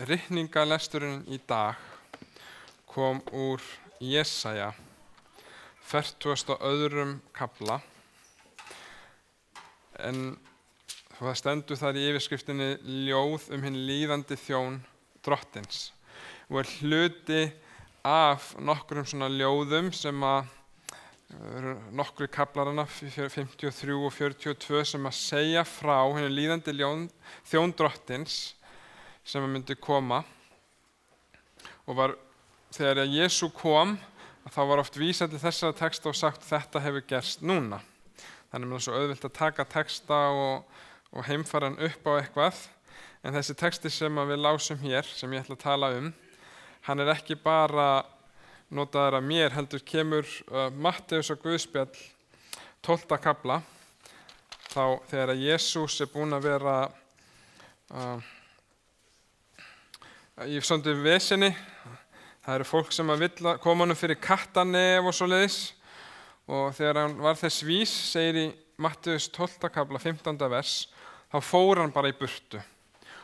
Ritningalesturinn í dag kom úr Jesaja 42. kafla, en það stendur þar í yfirskriftinni ljóð hinn líðandi þjón drottins og hluti af nokkrum svona ljóðum sem nokkru kaflarana 53 og 42 sem segja frá hinn líðandi þjón drottins sem myndi koma, og var þegar Jesú kom þá var oft vísað til þessara texta og sagt þetta hefur gerst núna. Þannig að það er svo auðvelt að taka texta og heimfæra hann upp á eitthvað, en þessi texti sem við lásum hér, sem ég ætla að tala hann er ekki bara notaður af mér, heldur kemur Matteus og Guðspjall 12. kafla, þá þegar Jesús búinn að vera í svona vesinni. Það eru fólk sem vill koma honum fyrir kattarnef og svoleiðis, og þegar hann var þess vís, segir í Matteus 12. kafla 15. vers, þá fór hann bara í burtu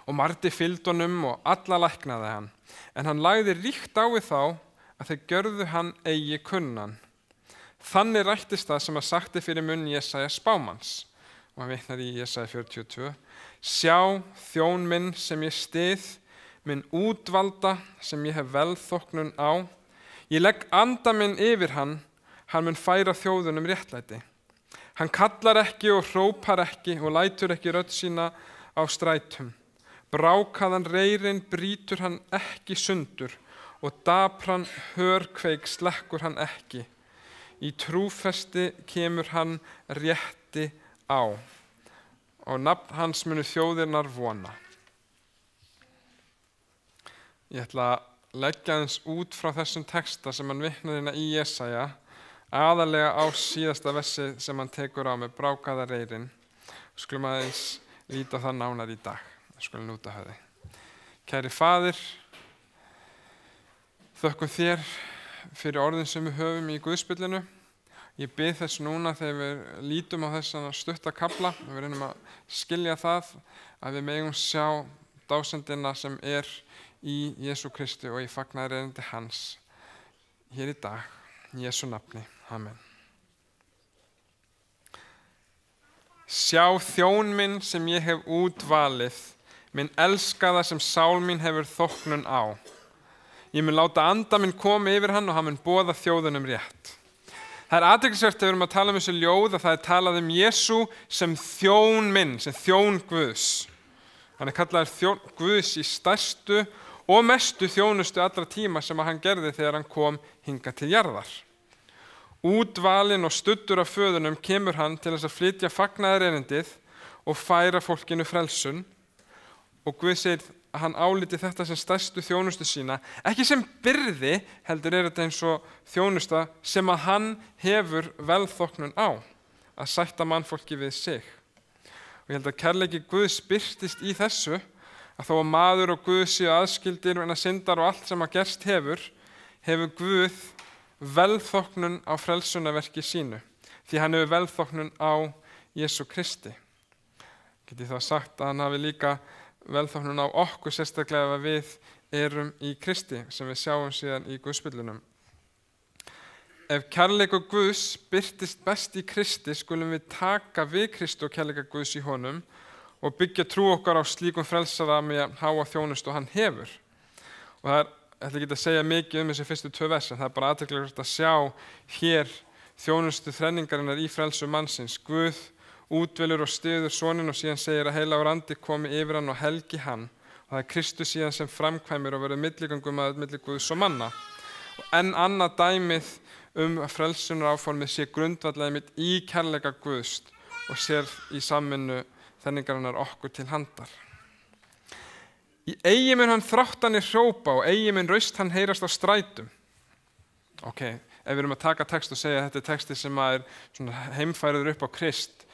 og margir fylgdu honum og alla læknaði hann, en hann lagði ríkt á við þá að þeir gjörðu hann eigi kunnan. Þannig rættist það sem sagti fyrir munn Jesaja spámanns, og hann vitnar í Jesaja 42. Sjá þjón minn sem ég styð, minn útvalda sem ég hef velþóknun á. Ég legg anda minn yfir hann mun færa þjóðunum réttlæti. Hann kallar ekki og hrópar ekki og lætur ekki rödd sína á strætum. Brákaðan reyrinn brýtur hann ekki sundur og dapran hörkveik slekkur hann ekki. Í trúfesti kemur hann rétti á, og nafn hans munu þjóðirnar vona. Ég ætla að leggja aðeins út frá þessum texta sem hann vitnar í Jesaja, aðalega á síðasta versi sem hann tekur á með brákaða reyrinn. Skulum aðeins líta það nánar í dag. Skulum núta höfði. Kæri Faðir, þökkum þér fyrir orðin sem við höfum í Guðspjallinu. Ég bið þess núna þegar við lítum á þessana stutta kafla, og við reynum að skilja það, að við megum sjá dásendina sem í Jesú Kristi og í fagnaðarerindi hans hér í dag. Í Jesú nafni. Amen. Sjá þjón minn sem ég hef útvalið, minn elskaða sem sál mín hefur þóknun á. Ég mun láta anda minn koma yfir hann og hann mun boða þjóðunum rétt. Það er athyglisvert þegar við erum að tala þessu ljóð að það er talað Jesú sem þjón minn, sem þjón Guðs. Hann er kallaður þjón Guðs í stærstu og mestu þjónustu allra tíma sem hann gerði þegar hann kom hingað til jarðar. Útvalinn og studdur af föðunum kemur hann til þess að flytja fagnaðarerindið og færa fólkinu frelsun, og Guð segir að hann álíti þetta sem stærstu þjónustu sína, ekki sem byrði, heldur þetta eins og þjónusta sem að hann hefur velþóknun á, að sætta mannfólki við sig. Og ég held að kærleiki Guðs birtist í þessu, að þó að maður og Guð séu aðskildir vegna syndar og allt sem að gerst hefur Guð velþóknun á frelsunarverki sínu, því hann hefur velþóknun á Jesú Kristi. Get ég þá sagt að hann hafi líka velþóknun á okkur, sérstaklega ef við erum í Kristi, sem við sjáum síðan í Guðspjöllunum. Ef kærleikur Guðs birtist best í Kristi, skulum við taka við Kristi og kærleika Guðs í honum og byggja trú okkar á slíkum frelsara með háa þjónustu og hann hefur. Og það ég ætla ekki að segja mikið þessi fyrstu 2 vers, en það er bara athyglisvert að sjá hér þjónustu þrenningarinnar í frelsu mannsins. Guð útvelur og styður soninn, og síðan segir að heilagur andi komi yfir hann og helgi hann, og það er Kristus síðan sem framkvæmir og verður milligöngumaður milli Guðs og manna. Og enn annað dæmið að frelsunaráformið sé grundvallaði mitt í kærleika Guðs og sér í samvinnu þrenningarinnar okkur til handar. Í eigi mun hann þráttanir hrópa og eigi mun raust hann heyrast á strætum. Ok, ef við erum að taka text og segja að þetta er texti sem er heimfæriður upp á Krist,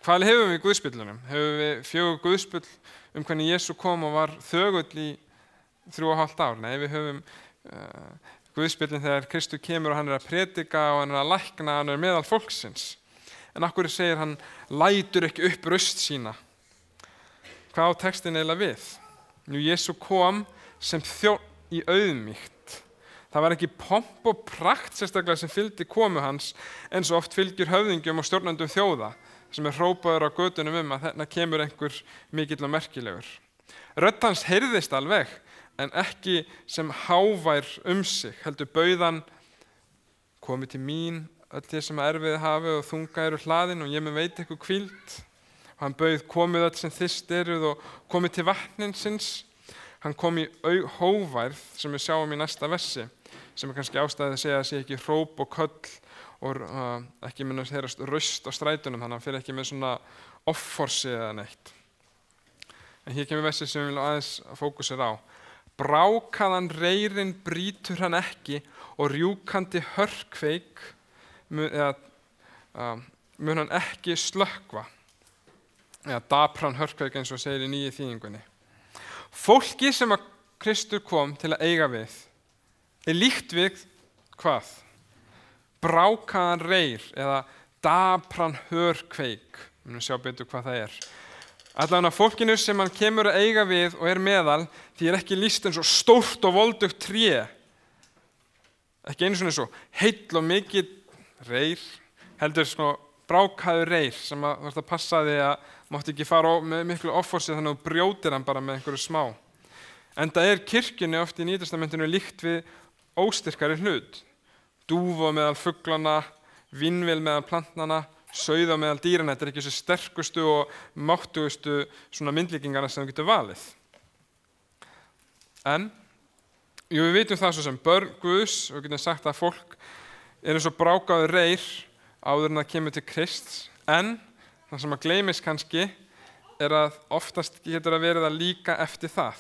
hvað hefum við í Guðspjöllunum? Hefum við 4 Guðspjöll hvernig Jesú kom og var þögull í 3,5 ár? Nei, við höfum Guðspjöllin þegar Kristur kemur og hann er að predika og hann er að lækna, hann er meðal fólksins. En af hverju segir hann lætur ekki upp raust sína? Hvað á textin eiginlega við? Jesú kom sem þjónn í auðmýkt. Það var ekki pomp og prakt sérstaklega sem fylgdi komu hans eins og oft fylgir höfðingjum og stjórnendum þjóða sem hrópaður á götunum að þarna kemur einhver mikill og merkilegur. Rödd hans heyrðist alveg en ekki sem hávær sig, heldur bauðan: komið til mín öll þið sem erfið hafi og þunga eru hlaðin og ég mun veita ykkur hvíld. Og hann bauð: komið öll sem þyrst eruð og komið til vatninsins. Hann kom í hóværð sem við sjáum í næsta versi, sem kannski ástæðið að segja að sé ekki hróp og köll og ekki minnast heyrast raust á strætunum, þannig að hann fyrir ekki með svona offorsi eða neitt. En hér kemur versi sem við viljum aðeins fókusera á. Brákaðan reyrinn brýtur hann ekki og rjúkandi hörkveik mun hann ekki slökkva. Eða dapran hörkveik eins og segir í nýju þýðingunni. Fólki sem að Kristur kom til að eiga við líkt við hvað? Brákaðan reyr eða dapran hörkveik. Við munum sjá betur hvað það er. Allavega fólkinu sem hann kemur að eiga við og meðal, því ekki lýst eins og stórt og voldugt tré. Ekki einu svona eins og heill og mikið reyr, heldur svona brákaður reyr sem að passa því að mátti ekki fara með miklu offorsi þannig að þú brjótir hann bara með einhverju smá. Enda kirkjunni oft í Nýja testamentinu líkt við óstyrkari hlut. Dúfa meðal fuglana, vínvél meðal plantnana, sauða meðal dýrana. Þetta ekki þessi sterkustu og máttugustu svona myndlíkingarna sem þú getur valið. En við vitum það svo sem börn Guðs, og við getum sagt að fólk eins og brákaður reyr áður en það kemur til Krists, en það sem að gleymist kannski að oftast getur að verið að líka eftir það.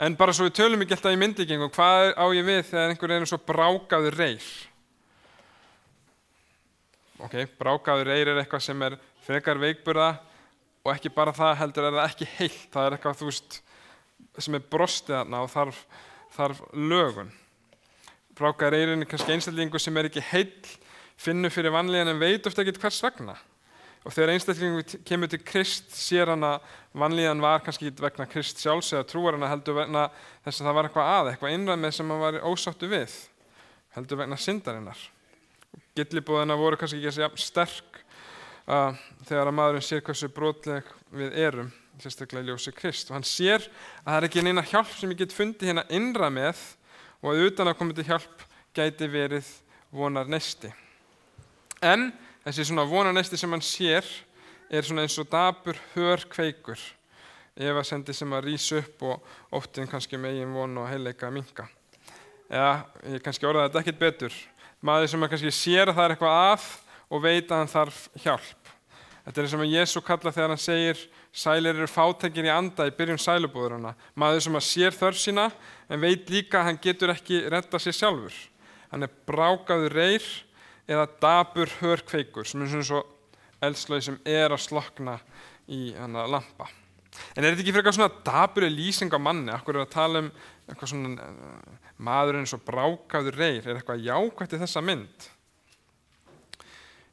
En bara svo við tölum ekki alltaf í myndlíkingu, hvað á ég við þegar einhver eins og brákaður reyr? Ok, brákaður reyr eitthvað sem frekar veikburða og ekki bara það, heldur það ekki heilt. Það eitthvað, þú veist, sem brostið þarna og þarf lögun. Brákaður reyrinn kannski einstaklingur sem ekki heill, finnur fyrir vanlíðan en veit ofta ekki hvers vegna. Og þegar einstaklingur kemur til Krist sér hann að vanlíðan var kannski ekki vegna Krist sjálfs eða trúar hann heldur vegna þess að það var eitthvað innræð með sem hann var ósáttu við, heldur vegna syndarinnar. Gillibúðina voru kannski ekki þessi sterk þegar að maðurinn sér hversu brotleg við erum, sérstaklega í ljósi Krist. Og hann sér að það ekki neina hjálp sem ég get fundið hérna innræð með og að utan að koma til hjálp gæti verið vonarneisti. En þessi svona vonarneisti sem hann sér svona eins og dapur hörkveikur, efasemdir sem að rís upp og óttinn kannski eigin von og heilleika að minnka. Eða, ég kannski orðaði þetta ekkert betur. Maður sem kannski sér að það eitthvað að og veit að hann þarf hjálp. Þetta sem að Jesú kalla þegar hann segir: sælir eru fátækir í anda í byrjun sælubúðurinnar. Maður sem að sér þörf sína en veit líka að hann getur ekki reddað sér sjálfur. Hann brákaður reyr eða dapur hörkveikur sem svona svo eldslaug sem að slokna í lampa. En þetta ekki frekar svona dapur lýsing á manni? Akkur að tala eitthvað svona maðurinn svo brákaður reyr? Eitthvað jákvætt í þessa mynd?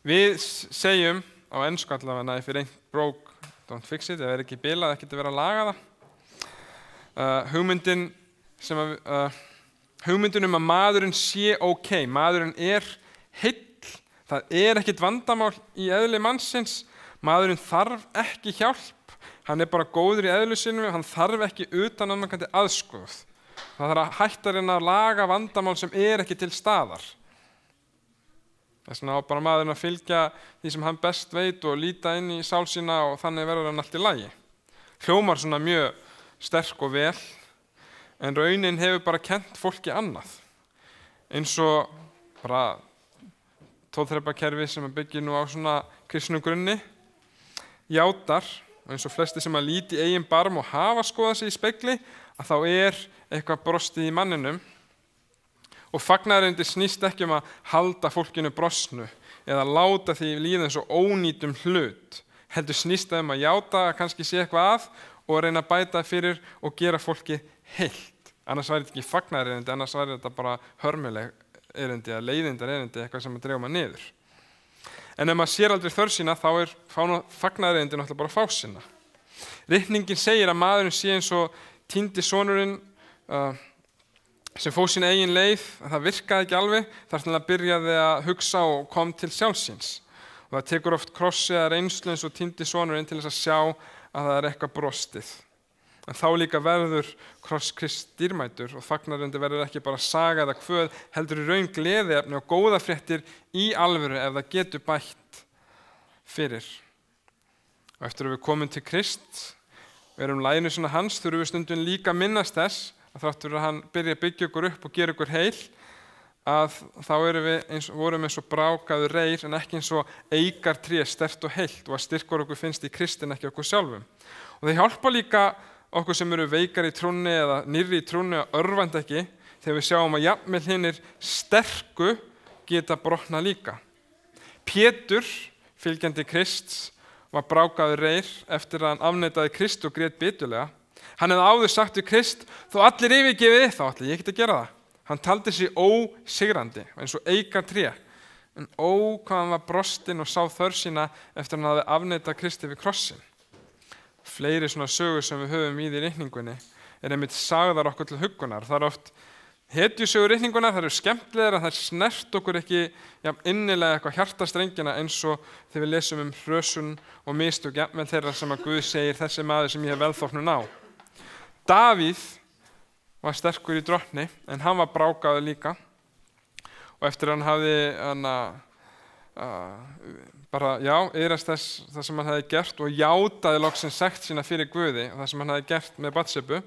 Við segjum á ensku allavega if it ain't broke, don't fix it. Ef ekki bilað, ekki að vera að laga það. Hugmyndin að maðurinn sé ok, maðurinn heill. Það ekkert vandamál í eðli mannsins. Maðurinn þarf ekki hjálp. Hann bara góður í eðlu sínu, hann þarf ekki utanaðkomandi aðstoð. Það þarf að hætta að reyna að laga vandamál sem ekki til staðar. Þess vegna á bara maðurinn að fylgja því sem hann best veit og líta inn í sál sína og þannig verður hann allt í lagi. Hljómar svona mjög sterk og vel, en raunin hefur bara kennt fólki annað. Eins og bara tólþrepakerfi sem byggir nú á svona kristnum grunni, játar, og eins og flesti sem að líti í eigin barm og hafa skoðað sig í spegli, að þá eitthvað brostið í manninum. Og fagnaðarendi snýst ekki að halda fólkinu brostnu eða láta því líða eins og ónýtum hlut. Heldur snýst að játa að kannski sé eitthvað að og reyna að bæta fyrir og gera fólki heilt. Annars væri þetta ekki fagnaðarendi, annars væri þetta bara hörmuleg erindi eða leiðindar erindi, eitthvað sem dregur maður niður. En ef maður sér aldrei þörf sína, þá fagnaðarerindi náttúrulega bara fásina. Ritningin segir að maðurinn sé eins og týndi sonurinn sem fór sína eigin leið, það virkaði ekki alveg, þar til hann byrjaði að hugsa og kom til sjálfsins. Og það tekur oft krossi eða reynslu eins og týndi sonurinn til þess að sjá að það eitthvað brostið. En þá líka verður kross Krists dýrmætur og fagnarundi verður ekki bara saga eða kvöð, heldur í raun gleðiefni og góða fréttir í alvöru ef það getur bætt fyrir. Og eftir að við komum til Krist og erum lænusuna hans, þurfum við stundum líka minnast þess að þáttur að hann byrja að byggja okkur upp og gera okkur heil, að þá vorum við eins og brákaður reyr en ekki eins og eikar tré sterkt og heilt og að styrkur okkur finnst í Kristin ekki okkur sjálfum. Og það hjálpa líka okkur sem eru veikar í trúnni eða nýrri í trúnni og örvandi ekki þegar við sjáum að jafnvel hinir sterku geta brotna líka. Pétur, fylgjandi Krists, var brákaður reyr eftir að hann afneitaði Krist og grét bitulega. Hann hefði áður sagt við Krist, þó allir yfirgefið þá ætla ég ekki að gera það. Hann taldi sig ósigrandi, eins og eikar tré. En hvað hann var brostinn og sá þörf sína eftir að hann hafði afneitað Kristi við krossin. Fleiri svona sögur sem við höfum í því ritningunni einmitt sagðar okkur til huggunar. Það oft hetjusögur ritningunar, það eru skemmtilegar að það snert okkur ekki innilega eitthvað hjartastrengina eins og þegar við lesum hrösun og mistök jafnvel þeirra sem að Guð segir þessi maður sem ég hef velþóknun á. Davíð var sterkur í drottni en hann var brákaður líka og eftir hann hafði yðrast það sem hann hafði gert og játaði loksins sekt sína fyrir Guði og það sem hann hafði gert með Batsebu,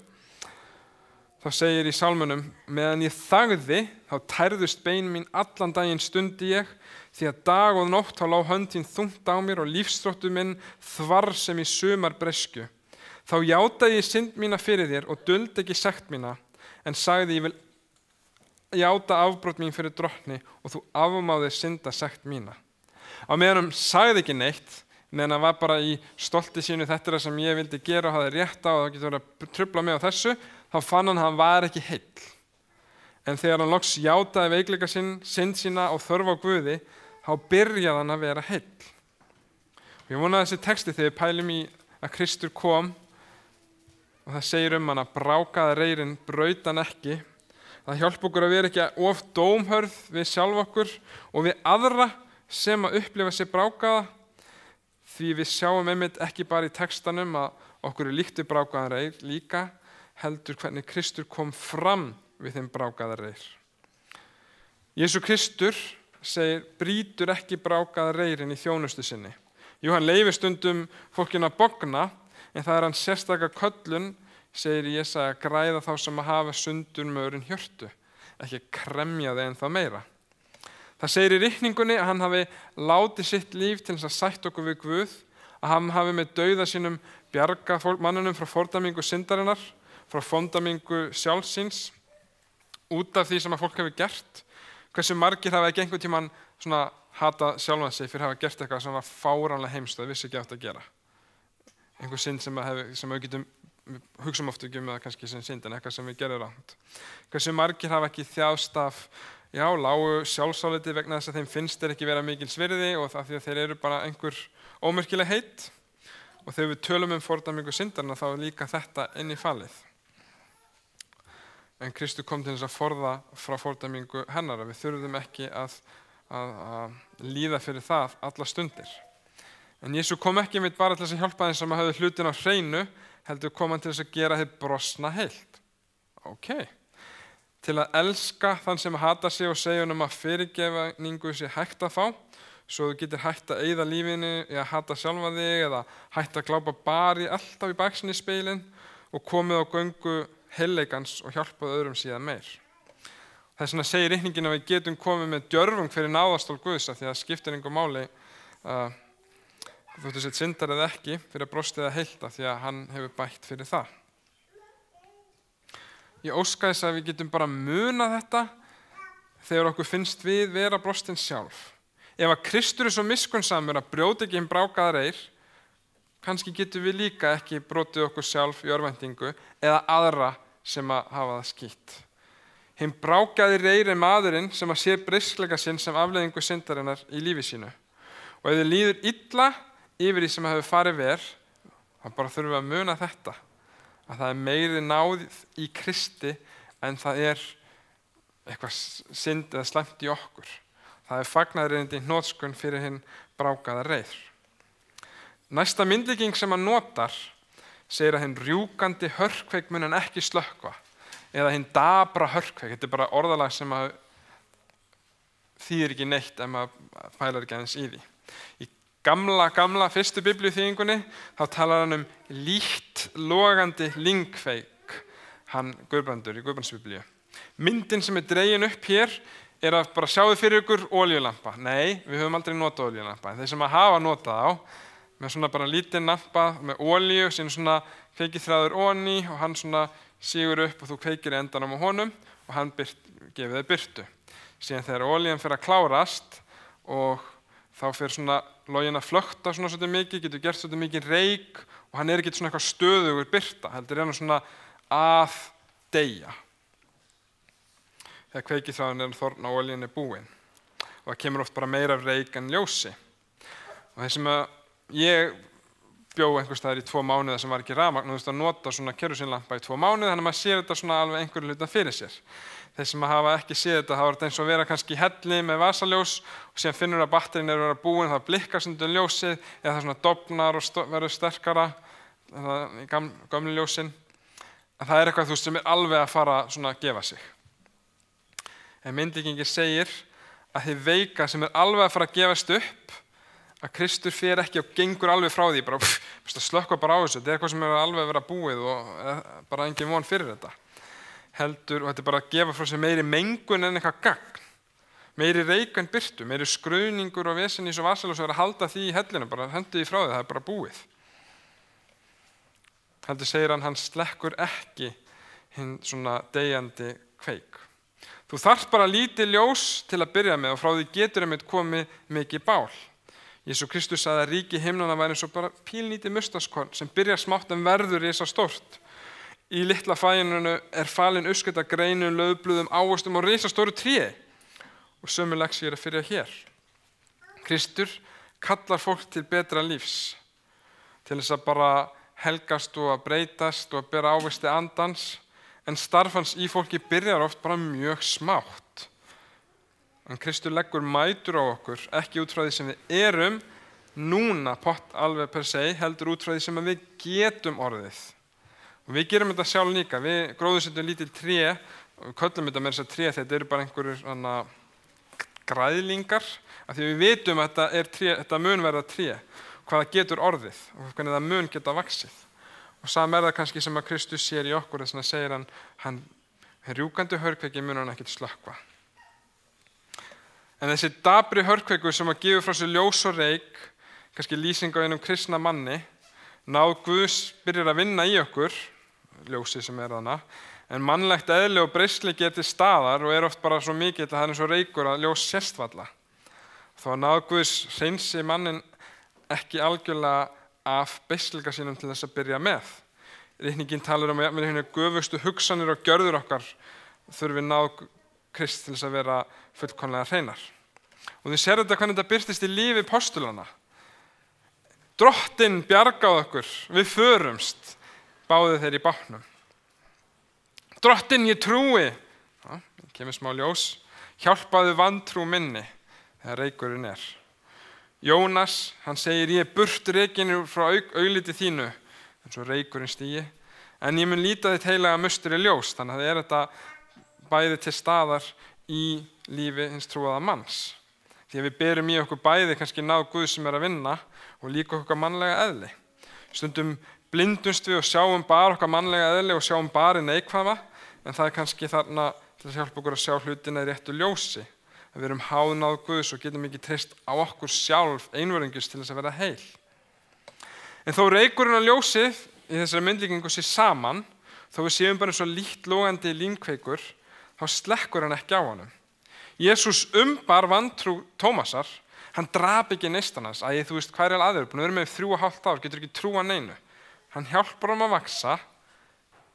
þá segir í sálmunum, meðan ég þagði þá tærðust bein mín allan daginn stundi ég, því að dag og nótt þá lá hönd þín þungt á mér og lífsþróttur minn þvarr sem í sumarbresku. Þá játaði ég synd mína fyrir þér og duldi ekki sekt mína, en sagði ég vil játa afbrot mín fyrir drottni og þú afmáðir synda sekt mína. Á meðan hann sagði ekki neitt, en hann var bara í stolti sínu, þetta það sem ég vildi gera og hafði rétt á og það getur verið að trufla mig á þessu, þá fann hann var ekki heill. En þegar hann loks játaði veikleika synd sína og þörf á Guði, þá byrjaði hann að vera heill. Og ég vona að þessi texti þegar við pælum í að Kristur kom og það segir hann að brákaða reyrinn braut hann ekki. Það hjálpa okkur að vera ekki of dómhörð við sjálf okkur og við aðra sem að upplifa sér brákaða, því við sjáum einmitt ekki bara í textanum að okkur líkt við brákaðan reyr líka, heldur hvernig Kristur kom fram við þeim brákaða reyr. Jesú Kristur segir, brýtur ekki brákaða reyrinn í þjónustu sinni. Jú, hann leyfir stundum fólkinu að bogna, en það hans sérstaka köllun, segir Jesaja, að græða þá sem að hafa sundur mörun hjörtu, ekki að kremja þeim það meira. Það segir í ritningunni að hann hafi látið sitt líf til þess að sætta okkur við Guð, að hann hafi með dauða sínum bjargað mannunum frá fordæmingu syndarinnar, frá fordæmingu sjálfsins, út af því sem að fólk hefur gert. Hversu margir hafa ekki einhvern tímann svona hatað sjálfan sig fyrir að hafa gert eitthvað sem var fáránlega heimst og vissi ekki átt að gera. Einhver synd sem við getum hugsa oft ekki það kannski sem synd en eitthvað sem við gerum rangt. Hversu margir hafa ekki þjáðst af lágu sjálfsáliti vegna þess að þeim finnst þeir ekki vera mikils virði og það því að þeir eru bara einhver ómerkileg heit og þegar við tölum fordæmingu syndarna þá er líka þetta inn í falið. En Kristur kom til þess að forða frá fordæmingu hennar að við þurfum ekki að líða fyrir það alla stundir. En Jesú kom ekki mitt bara til þess að hjálpa þeim sem hafði hlutin á hreinu, heldur kom hann til þess að gera þið brostna heilt. Til að elska þann sem hata sig og segja honum að fyrirgefningu sé hægt að fá, svo þú getur hægt að eyða lífinu í að hata sjálfa þig eða hægt að glápa bara alltaf í baksinni speilin og komið á göngu heilleikans og hjálpað öðrum síðan meir. Þess vegna segir ritningin að við getum komið með djörfung fyrir náðastól Guðs af því að skiptir engu máli þóttu sett syndar eða ekki fyrir að brostið að heilta því að hann hefur bætt fyrir það. Ég óska þess að við getum bara munað þetta þegar okkur finnst við vera brostin sjálf. Ef að Kristur er svo miskunnsamur að brjóta ekki brákaða reyr, kannski getum við líka ekki brotið okkur sjálf í örvæntingu eða aðra sem að hafa það skítt. Hinn brákaði reyr er maðurinn sem að sér briskleika sinn sem afleiðingu syndarinnar í lífi sínu. Og ef þið líður illa yfir því sem hefur farið verð, þá bara þurfum við að muna þetta. að það er meiri náð í Kristi en það er eitthvað synd eða slæmt í okkur. Það er fagnaðarerindi í hnotskurn fyrir hinn brákaða reið. Næsta myndlíking sem hann notar segir að hinn rjúkandi hörkveik mun hann ekki slökkva eða hinn dabra hörkveik. Þetta er bara orðalag sem að þýðir ekki neitt ef maður pælar ekki aðeins í því. Í gamla fyrstu biblíuþýðingunni þá talar hann lítt logandi lyngkveik, hann Guðbrandur í Guðbrandsbiblíu. Myndin sem er dregin upp hér er að bara sjáðu fyrir ykkur olíulampa. Nei, við höfum aldrei notað olíulampa. Þeir sem að hafa notað á með svona bara lítinn lampa með olíu, síðan svona kveikiþráður onni og hann svona sígur upp og þú kveikir í endanum á honum og hann gefur þér birtu. Síðan þegar olían fer að klárast og þá fer svona loginn að flökta svona svolítið mikið, getur gert svolítið mikið reyk og hann er ekki svona eitthvað stöðugur birta, heldur hann svona að deyja. Þegar kveikiþráðurinn er þorn og olían er búin og það kemur oft bara meira reyk en ljósi. Og þeir sem að ég bjó einhvers staðar í 2 mánuði sem var ekki rafmagn og þú veist að nota svona kerosínlampa í 2 mánuði, þannig að maður sér þetta svona alveg einhverju hluta fyrir sér. Þeir sem hafa ekki séð þetta, þá er þetta eins og að vera kannski í helli með vasaljós og síðan finnur að batterín eru að vera búin, það blikkar stundum ljósið eða það svona dofnar og verður sterkara í gömlu ljósin. En það er eitthvað sem er alveg að fara svona að gefa sig. En myndlíkingin segir að þið veika sem er alveg að fara að gefast upp, að Kristur fer ekki og gengur alveg frá því, bara slökkva bara á þessu, þetta er eitthvað sem er alveg að vera búið og bara engin von fyrir þetta. Heldur, og þetta er bara að gefa frá sér meiri mengun en eitthvað gagn, meiri reyk en birtu, meiri skruðningur og vesenís og vasaljós og vera að halda því í hellinu, bara hendu því frá því, það er bara búið. Heldur segir hann slekkur ekki hinn svona deyjandi kveik. Þú þarft bara lítið ljós til að byrja með og frá því getur einmitt komið mikið bál. Jesús Kristus sagði að ríki himnanna væri eins og bara pínlítið mustaskorn sem byrjar smátt en verður risa stórt. Í litla fæinu er falin uppskrift af greinum, laufblöðum, ávöxtum og risastóru tré. Og sömu lexí er að fyrir hér. Kristur kallar fólk til betra lífs, til þess að bara helgast og að breytast og að bera ávexti andans, en starf hans í fólki byrjar oft bara mjög smátt. En Kristur leggur mætur á okkur, ekki út frá því sem við erum núna pott alveg per se, heldur út frá því sem við getum orðið. Og við gerum þetta sjálf líka, við gróðursetjum lítil tré, og við köllum þetta með þess að tré, þetta eru bara einhverjur græðlingar, af því við vitum að þetta mun verða tré, hvað það getur orðið og hvernig það mun geta vaxið. Og sama er það kannski sem að Kristus sér í okkur, þess að segir hann rjúkandi hörkveiki mun hann ekkert slökkva. En þessi dabri hörkveikur sem að gefa frá sér ljós og reyk, kannski lýsing á einum kristna manni, náð Guðs byrjar að vinna í okkur, ljósið sem er þarna, en mannlegt eðli og breyskni geti staðar og er oft bara svo mikið að það er eins og reykur að ljós sést varla. Þó að náð Guðs hreinsi mannin ekki algjörlega af beislika sínum til þess að byrja með. Ritningin talar um að hérna göfustu hugsanir og gjörður okkar þurfi náð Krist til þess að vera fullkomlega hreinar. Og þið sér þetta hvernig þetta birtist í lífi postulana. Drottinn bjargaði okkur, við förumst, báðu þeir í bátnum. Drottinn, ég trúi, kemur smá ljós, hjálpaðu vantrú minni, þegar reykurinn er. Jónas, hann segir, ég burt reykinu frá augliti þínu, eins og reykurinn stigi, en ég mun líta þitt heilaga musteri ljós, þannig að það er þetta bæði til staðar í lífi hins trúaða manns. Því að við berum í okkur bæði kannski náð Guð sem er að vinna og líka okkar mannlega eðli. Stundum blindumst við og sjáum bara okkar mannlega eðli og sjáum bara neikvæða, en það er kannski þarna til að hjálpa okkur að sjá hlutina í réttu ljósi. Að við erum háð náð Guðs og getum ekki treyst á okkur sjálf einvörðingis til þess að vera heil. En þó reykurinn og ljósið í þessari myndlíkingu sé saman, þó við séum bara eins og lítt logandi lyngkveikur, þá slekkur hann ekki á honum. Jesús umbar vantrú Tómasar, hann drap ekki neistan hans, þú veist hvað er aðeins, búin að vera með 3,5 ár, getur ekki trúa neinu. Hann hjálpar hann að vaxa,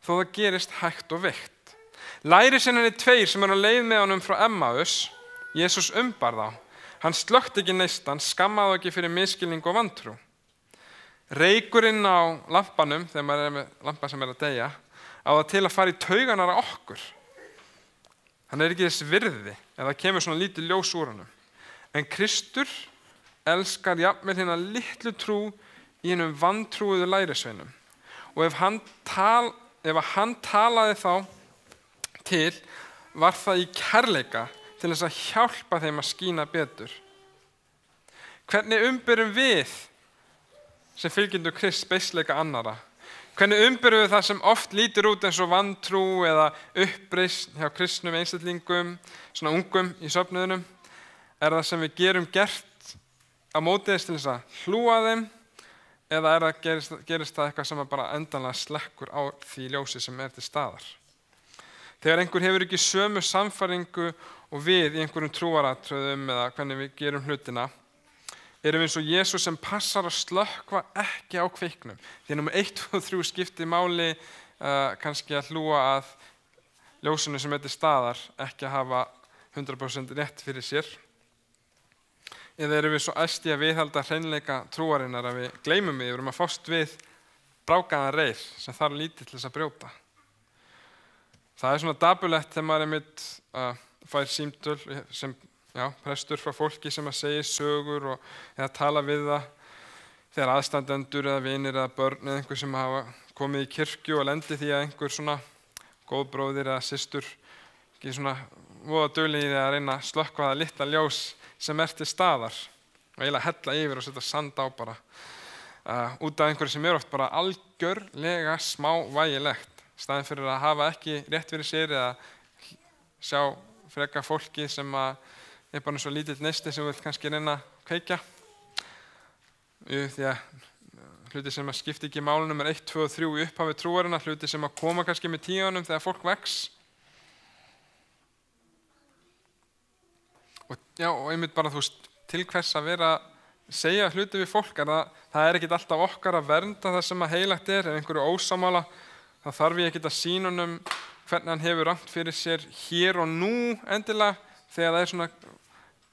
þó það gerist hægt og veikt. Lærisveinarnir 2 sem eru á leið með honum frá Emmaus, Jesús umbar þá. Hann slökkti ekki neistan, skammaði ekki fyrir misskilning og vantrú. Reykurinn á lampanum, þegar maður með lampa sem að deyja, á það til að fara í tauganar á okkur. Hann ekki þess virði, ef það kemur svona lítið ljós úr honum. En Kristur elskar jafnvel hérna litlu trú í hennum vantrúuðu lærisveinum. Og ef hann talaði þá til, var það í kærleika til þess að hjálpa þeim að skína betur. Hvernig umberum við sem fylgjendur Krists beisleika annarra? Hvernig umberum við það sem oft lítur út eins og vantrú eða uppreisn hjá kristnum einstaklingum, svona ungum í söfnuðinum? Er það sem við gerum gert á móti þess til þess að hlúa þeim, eða gerist það eitthvað sem bara endanlega slekkur á því ljósi sem til staðar? Þegar einhver hefur ekki sömu samfæringu og við í einhverjum trúaratriðum eða hvernig við gerum hlutina, erum við eins og Jesús sem passar að slökkva ekki á kviknum. Því númer 1, 2 og 3 skiptir máli kannski að hlúa að ljósinu sem til staðar, ekki að hafa 100% rétt fyrir sér. Eða erum við svo æst í að viðhalda hreinleika trúarinnar að við gleymum við erum að fást við brákaðan reyr sem þarf lítið til þess að brjóta. Það svona dapurlegt þegar maður fær símtöl sem prestur frá fólki sem að segja sögur eða tala við það þegar aðstandendur eða vinir eða börn eða einhver sem hafa komið í kirkju og lendi því að einhver svona góðbróðir eða systur ekki svona voða duglegir að reyna að slökkva það litla ljós sem til staðar og eiginlega hella yfir og setja sand á bara út af einhverju sem oft bara algjörlega smávægilegt staðinn fyrir að hafa ekki rétt fyrir sér eða sjá freka fólki sem að bara eins og lítill neisti sem vil kannski reyna að kveikja. Því að hluti sem að skipta ekki máli númer 1, 2 og 3 í upphafi trúarinnar, hluti sem að koma kannski með tíðanum þegar fólk vex. Og einmitt bara til hvers að vera að segja hluti við fólk, það ekki alltaf okkar að vernda það sem að heilagt ef einhverju ósamála, þá þarf ég ekki að sýna honum hvernig hann hefur rangt fyrir sér hér og nú endilega, þegar það svona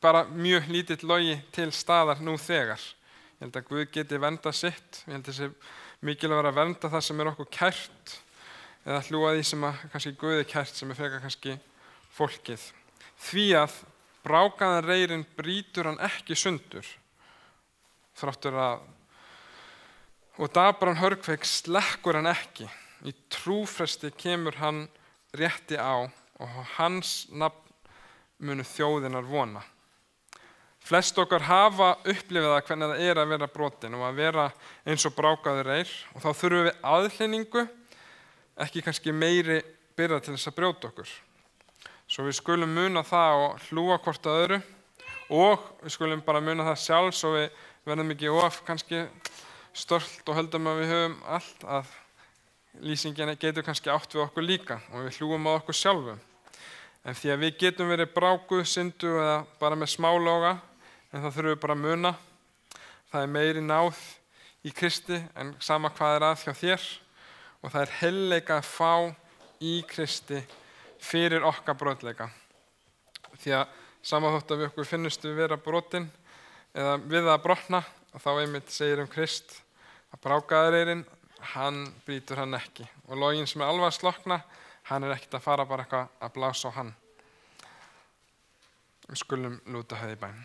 bara mjög lítill logi til staðar nú þegar. Ég held að Guð geti verndað sitt, ég held að þessi mikilvægt að vera að vernda það sem okkur kært eða hlúa því sem að kannski Guð kært sem frekar kannski fólkið. Því að brákaðan reyrinn brýtur hann ekki sundur, þráttur að og dabran hörgveik slekkur hann ekki. Í trúfresti kemur hann rétti á og hans nafn munu þjóðinnar vona. Flest okkar hafa upplifað hvernig það að vera brotin og að vera eins og brákaður reyr og þá þurfum við aðhlynningu, ekki kannski meiri byrða til þess að brjóta okkur. Svo við skulum muna það og hlúa hvort að öðru og við skulum bara muna það sjálf svo við verðum ekki of kannski stolt og höldum að við höfum allt að lýsingin getur kannski átt við okkur líka og við hlúum á okkur sjálfum. En því að við getum verið brákuð, syndu eða bara með smálóga, en það þurfum við bara að muna. Það meiri náð í Kristi en sama hvað að hjá þér og það heilleika að fá í Kristi fyrir okkar brotleika. Því að sama þótt að við okkur finnust við vera brotin eða við að brotna, þá einmitt segir Krist að brákaðurinn, hann brýtur hann ekki. Og loginn sem alveg að slokna, hann ekkert að fara bara eitthvað að blása á hann. Við skulum lúta höfði í bæn.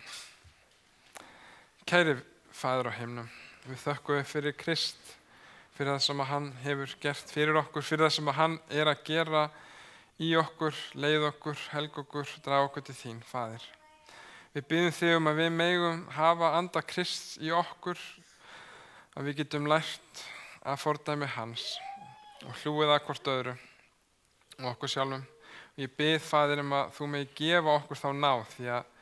Kæri Faðir á himnum, við þökkum fyrir Krist, fyrir það sem hann hefur gert fyrir okkur, fyrir það sem hann að gera í okkur, leið okkur, helga okkur, draga okkur til þín, Faðir. Við biðjum þig að við megum hafa anda Krists í okkur, að við getum lært að fordæmi hans og hlúið að hvort öðru og okkur sjálfum. Ég bið Faðir að þú megi gefa okkur þá náð því að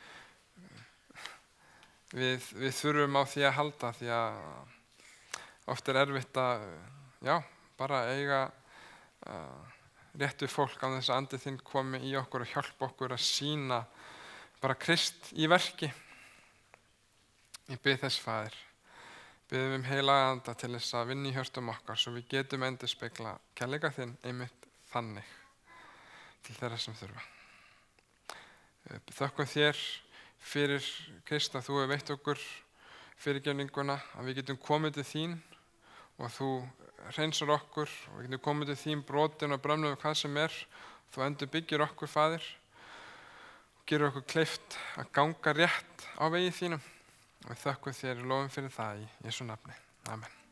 við þurfum á því að halda því að oft erfitt að bara eiga rétt við fólk á þess að andið þinn komi í okkur og hjálpa okkur að sýna bara Krist í verki. Ég bið þess Faðir, biðum heilaga anda til þess að vinna í hjörtum okkar svo við getum endurspegla kærleika þinn einmitt þannig til þeirra sem þurfa. Þökkum þér fyrir Krist að þú hefur veitt okkur fyrirgefninguna, að við getum komið til þín og þú hreinsar okkur og við getum komið til þín brotin og brömnum hvað sem þú endur byggir okkur, Faðir, og gerir okkur kleift að ganga rétt á vegi þínum og við þökkum þér og lofum fyrir það í Jesú nafni. Amen.